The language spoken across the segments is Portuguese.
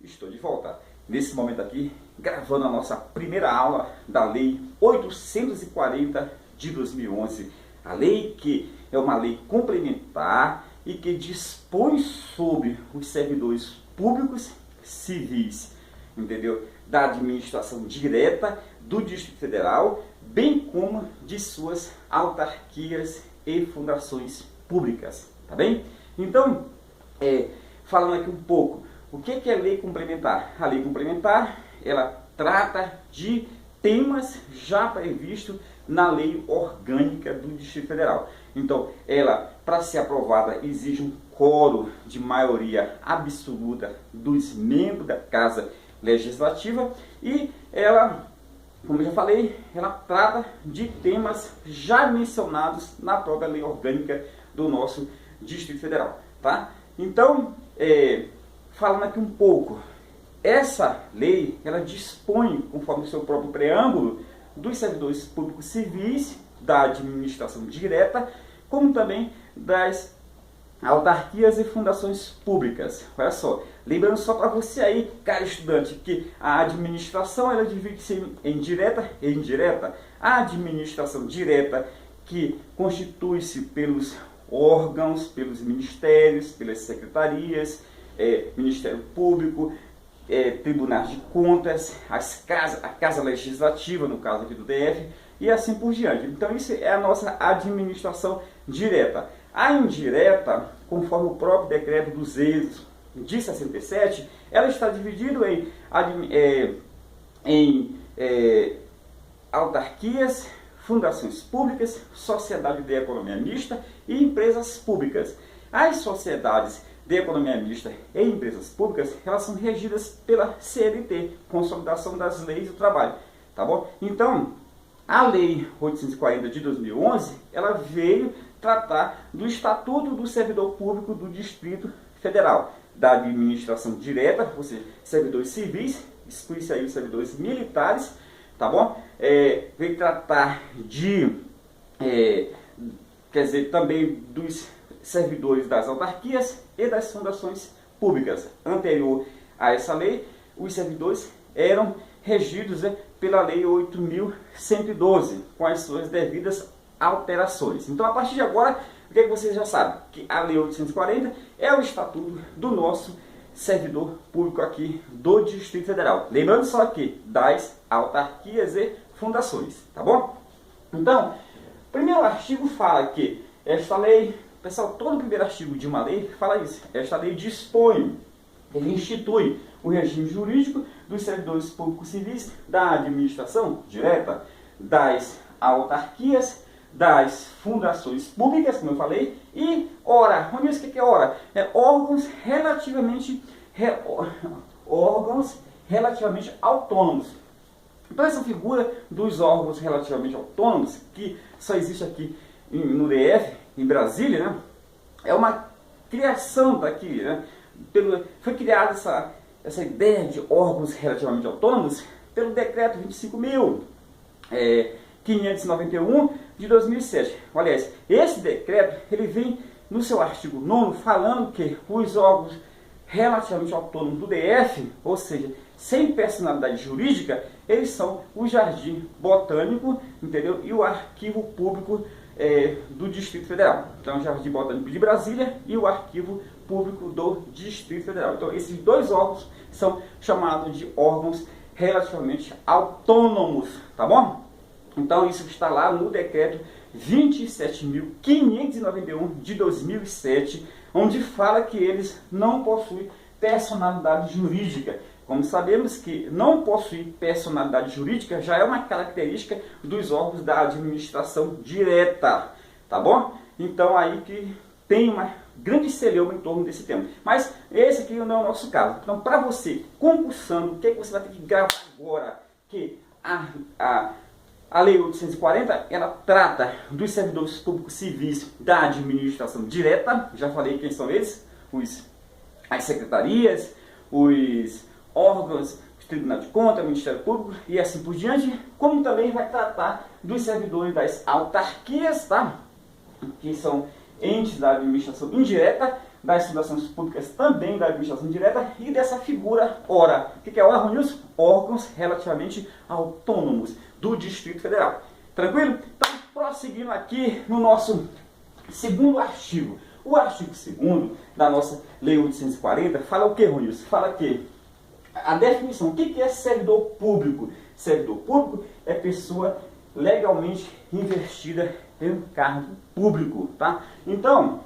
Estou de volta, nesse momento aqui, gravando a nossa primeira aula da Lei 840 de 2011. A lei que é uma lei complementar e que dispõe sobre os servidores públicos civis, entendeu? Da administração direta do Distrito Federal, bem como de suas autarquias e fundações públicas, tá bem? Então, falando aqui um pouco, o que é lei complementar? A lei complementar, ela trata de temas já previstos na lei orgânica do Distrito Federal. Então, ela, para ser aprovada, exige um quórum de maioria absoluta dos membros da Casa Legislativa e ela, como eu já falei, ela trata de temas já mencionados na própria lei orgânica do nosso Distrito Federal, tá? Então, falando aqui um pouco, essa lei, ela dispõe, conforme o seu próprio preâmbulo, dos servidores públicos civis, da administração direta, como também das autarquias e fundações públicas. Olha só, lembrando só para você aí, cara estudante, que a administração ela divide-se em direta e indireta. A administração direta, que constitui-se pelos órgãos, pelos ministérios, pelas secretarias, Ministério Público, tribunais de contas, a Casa Legislativa, no caso aqui do DF, e assim por diante. Então isso é a nossa administração direta. A indireta, conforme o próprio decreto dos êxitos de 67, ela está dividida em autarquias, fundações públicas, sociedade de economia mista e empresas públicas. As sociedades de economia mista e empresas públicas, elas são regidas pela CLT, Consolidação das Leis do Trabalho, tá bom? Então, a Lei 840 de 2011, ela veio tratar do Estatuto do Servidor Público do Distrito Federal, da administração direta, ou seja, servidores civis, exclui-se aí os servidores militares, tá bom? Veio tratar de, também dos servidores das autarquias e das fundações públicas. Anterior a essa lei, os servidores eram regidos pela Lei 8.112, com as suas devidas alterações. Então, a partir de agora, o que você já sabe? Que a Lei 840 é o estatuto do nosso servidor público aqui do Distrito Federal. Lembrando só aqui das autarquias e fundações, tá bom? Então, o primeiro artigo fala que esta lei, pessoal, todo o primeiro artigo de uma lei fala isso. Esta lei dispõe, ele institui o regime jurídico dos servidores públicos civis da administração direta, das autarquias, das fundações públicas, como eu falei, e ora, onde isso que é ora? Órgãos relativamente autônomos. Então essa figura dos órgãos relativamente autônomos, que só existe aqui no DF, em Brasília, né? É uma criação daqui, né? Foi criada essa ideia de órgãos relativamente autônomos pelo decreto 25.591 de 2007. Aliás, esse decreto ele vem no seu artigo 9º falando que os órgãos relativamente autônomos do DF, ou seja, sem personalidade jurídica, eles são o Jardim Botânico, entendeu? E o Arquivo Público do Distrito Federal. Então, o Jardim Botânico de Brasília e o Arquivo Público do Distrito Federal. Então, esses dois órgãos são chamados de órgãos relativamente autônomos, tá bom? Então, isso está lá no decreto 27.591 de 2007, onde fala que eles não possuem personalidade jurídica. Como sabemos que não possuir personalidade jurídica já é uma característica dos órgãos da administração direta, tá bom? Então aí que tem uma grande celeuma em torno desse tema. Mas esse aqui não é o nosso caso. Então para você, concursando, o que você vai ter que gravar agora? Que a Lei 840, ela trata dos servidores públicos civis da administração direta. Já falei quem são eles, as secretarias, os órgãos do Tribunal de Contas, Ministério Público e assim por diante, como também vai tratar dos servidores das autarquias, tá? Que são entes da administração indireta, das fundações públicas, também da administração direta e dessa figura ORA. O que é ORA, Ronilson? Órgãos relativamente autônomos do Distrito Federal. Tranquilo? Então, prosseguindo aqui no nosso segundo artigo. O artigo 2º da nossa Lei 840 fala o que, Ronilson? Fala que a definição, o que é servidor público? Servidor público é pessoa legalmente investida em um cargo público, tá? Então,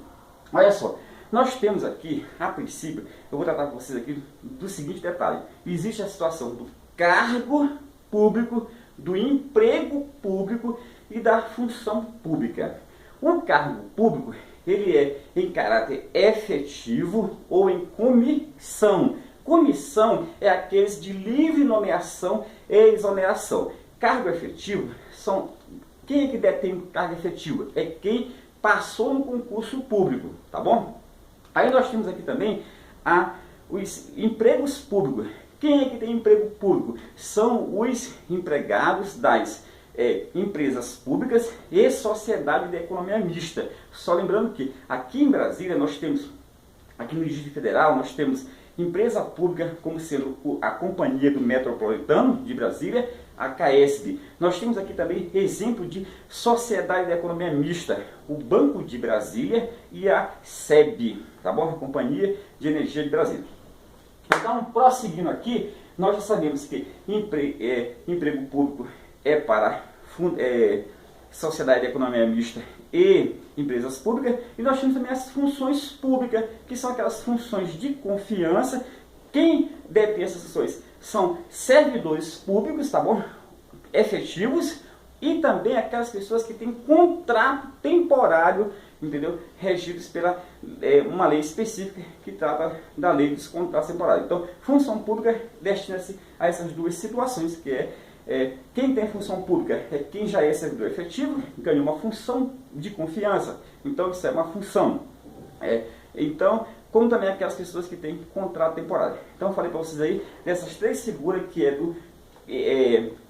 olha só, nós temos aqui, a princípio, eu vou tratar com vocês aqui do seguinte detalhe. Existe a situação do cargo público, do emprego público e da função pública. O cargo público, ele é em caráter efetivo ou em comissão. Comissão é aqueles de livre nomeação e exoneração. Cargo efetivo são... Quem é que detém cargo efetivo? É quem passou no concurso público, tá bom? Aí nós temos aqui também os empregos públicos. Quem é que tem emprego público? São os empregados das empresas públicas e sociedade de economia mista. Só lembrando que aqui em Brasília nós temos, aqui no Distrito Federal, nós temos empresa pública como sendo a Companhia do Metropolitano de Brasília, a CAESB. Nós temos aqui também exemplo de sociedade de economia mista, o Banco de Brasília e a SEB, tá bom? A Companhia de Energia de Brasília. Então, prosseguindo aqui, nós já sabemos que emprego público é para sociedade de economia mista e empresas públicas, e nós temos também as funções públicas, que são aquelas funções de confiança. Quem detém essas funções são servidores públicos, tá bom? Efetivos, e também aquelas pessoas que têm contrato temporário, entendeu? Regidos pela uma lei específica que trata da lei dos contratos temporários. Então, função pública destina-se a essas duas situações, que quem tem função pública é quem já é servidor efetivo, ganha uma função de confiança. Então, isso é uma função. Então, como também aquelas pessoas que têm contrato temporário. Então, eu falei para vocês aí dessas três figuras, que é do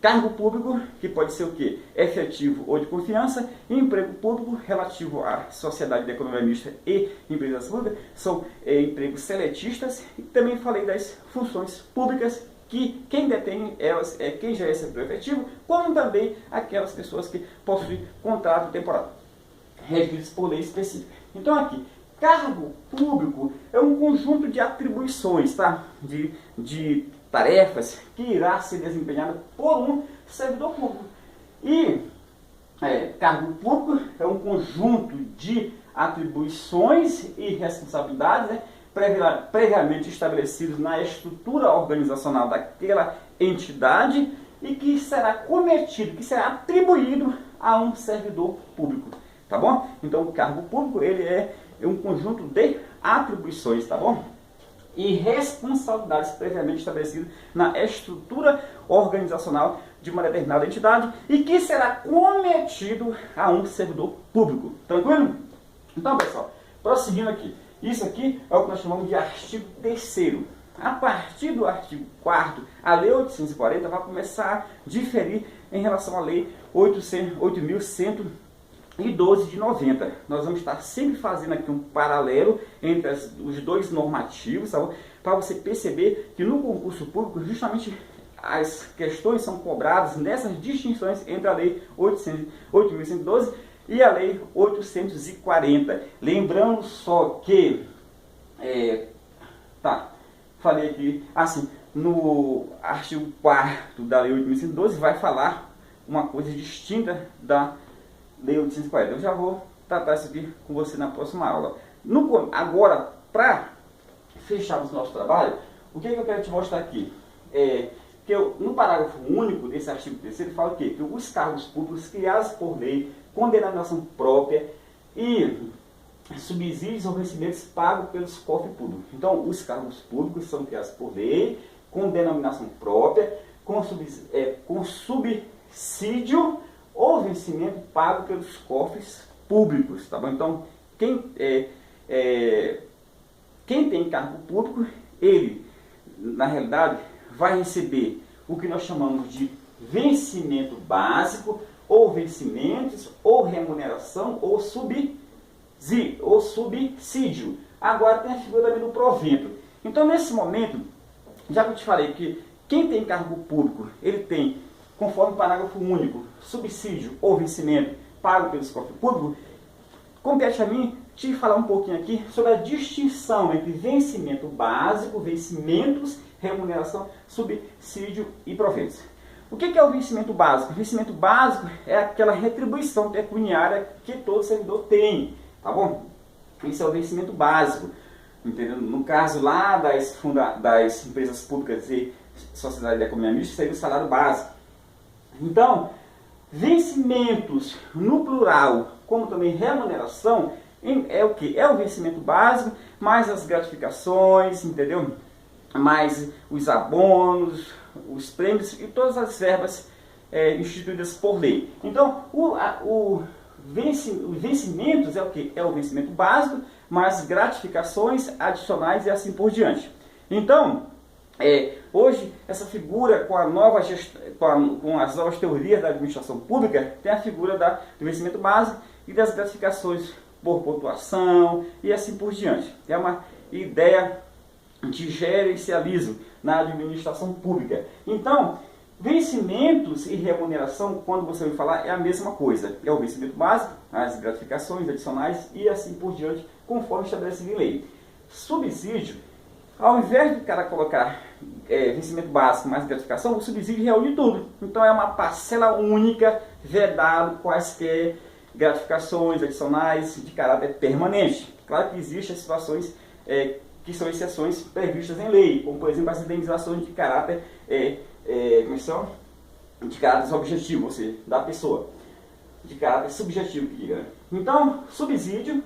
cargo público, que pode ser o quê? Efetivo ou de confiança, e emprego público relativo à sociedade de economia mista e empresas públicas, são empregos seletistas. E também falei das funções públicas, que quem detém elas é quem já é servidor efetivo, como também aquelas pessoas que possuem contrato temporário, regidos por lei específica. Então aqui, cargo público é um conjunto de atribuições, tá? De tarefas que irá ser desempenhada por um servidor público. E cargo público é um conjunto de atribuições e responsabilidades, né, previamente estabelecidos na estrutura organizacional daquela entidade, e que será cometido, que será atribuído a um servidor público, tá bom? Então o cargo público, ele é um conjunto de atribuições, tá bom? E responsabilidades previamente estabelecidas na estrutura organizacional de uma determinada entidade, e que será cometido a um servidor público. Tranquilo? Então, pessoal, prosseguindo aqui. Isso aqui é o que nós chamamos de artigo 3º. A partir do artigo 4º, a Lei 840 vai começar a diferir em relação à Lei 8.112 de 90. Nós vamos estar sempre fazendo aqui um paralelo entre os dois normativos, tá? Para você perceber que no concurso público, justamente as questões são cobradas nessas distinções entre a Lei 8.112 e a Lei 840. Lembrando só que, falei aqui, assim, no artigo 4º da Lei 8.112 vai falar uma coisa distinta da Lei 840. Eu já vou tratar isso aqui com você na próxima aula. Agora, para fecharmos nosso trabalho, o que eu quero te mostrar aqui? No parágrafo único desse artigo 3º fala o quê? Que os cargos públicos criados por lei, com denominação própria e subsídios ou vencimentos pagos pelos cofres públicos. Então, os cargos públicos são criados por lei, com denominação própria, com subsídio ou vencimento pago pelos cofres públicos, tá bom? Então, quem tem cargo público, ele, na realidade, vai receber o que nós chamamos de vencimento básico, ou vencimentos, ou remuneração, ou subsídio. Agora tem a figura também do provento. Então, nesse momento, já que eu te falei que quem tem cargo público, ele tem, conforme o parágrafo único, subsídio ou vencimento pago pelos cofres públicos, compete a mim te falar um pouquinho aqui sobre a distinção entre vencimento básico, vencimentos, remuneração, subsídio e proventos. O que é o vencimento básico? O vencimento básico é aquela retribuição pecuniária que todo servidor tem, tá bom? Isso é o vencimento básico, entendeu? No caso lá das empresas públicas e sociedade de economia mista, seria o salário básico. Então, vencimentos no plural, como também remuneração, é o que? É o vencimento básico, mais as gratificações, entendeu? Mais os abonos, os prêmios e todas as verbas instituídas por lei. Então, os vencimentos é o que? É o vencimento básico, mais gratificações adicionais e assim por diante. Então, hoje, essa figura com as novas teorias da administração pública, tem a figura do vencimento básico e das gratificações por pontuação e assim por diante. É uma ideia de gerencialismo na administração pública. Então, vencimentos e remuneração, quando você vai falar, é a mesma coisa. É o vencimento básico, as gratificações adicionais e assim por diante, conforme estabelecido em lei. Subsídio, ao invés de o cara colocar vencimento básico mais gratificação, o subsídio reúne tudo. Então é uma parcela única, vedado quaisquer gratificações adicionais de caráter permanente. Claro que existem situações que são exceções previstas em lei, como por exemplo as indenizações de caráter de caráter objetivo, ou seja, da pessoa, de caráter subjetivo que diga. Então, subsídio,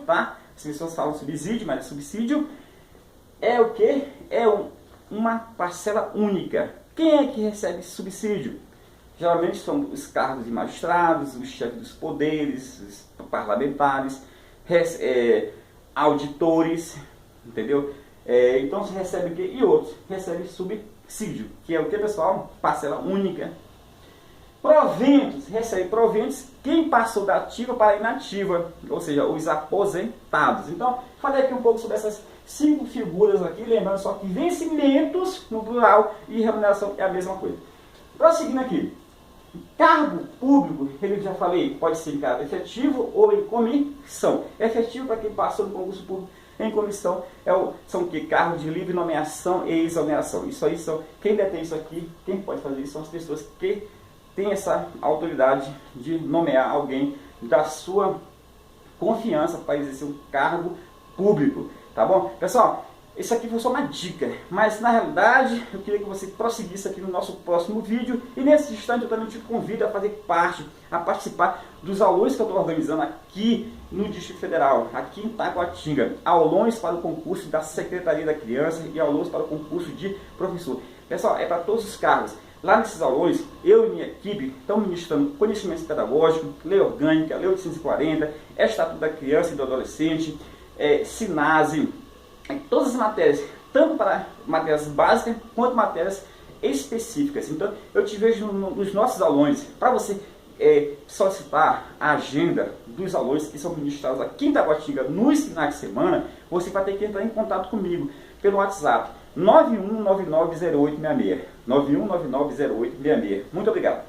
tá? As pessoas falam subsídio, mas subsídio é o que? É uma parcela única. Quem é que recebe subsídio? Geralmente são os cargos de magistrados, os chefes dos poderes, os parlamentares, auditores, entendeu? Então você recebe o quê? E outros recebem subsídio, que é o que, pessoal? Parcela única. Proventos, recebe proventos quem passou da ativa para a inativa, ou seja, os aposentados. Então, falei aqui um pouco sobre essas 5 figuras aqui, lembrando só que vencimentos no plural e remuneração é a mesma coisa. Prosseguindo aqui, cargo público, ele já falei, pode ser em caráter efetivo ou em comissão. Efetivo para quem passou no concurso público, em comissão são o que? Cargo de livre nomeação e exoneração. Isso aí quem detém isso aqui, quem pode fazer isso são as pessoas que têm essa autoridade de nomear alguém da sua confiança para exercer um cargo público, tá bom? Pessoal, isso aqui foi só uma dica, mas na realidade eu queria que você prosseguisse aqui no nosso próximo vídeo, e nesse instante eu também te convido a fazer parte, a participar dos aulões que eu estou organizando aqui no Distrito Federal, aqui em Taguatinga, aulões para o concurso da Secretaria da Criança e aulões para o concurso de professor. Pessoal, é para todos os cargos. Lá nesses aulões, eu e minha equipe estamos ministrando conhecimento pedagógico, lei orgânica, lei 840, Estatuto da Criança e do Adolescente, SINASE, todas as matérias, tanto para matérias básicas quanto matérias específicas. Então, eu te vejo nos nossos aulões. Para você solicitar a agenda dos aulões que são ministrados aqui em Taguatinga nos finais de semana, você vai ter que entrar em contato comigo pelo WhatsApp 91990866. 91990866. Muito obrigado.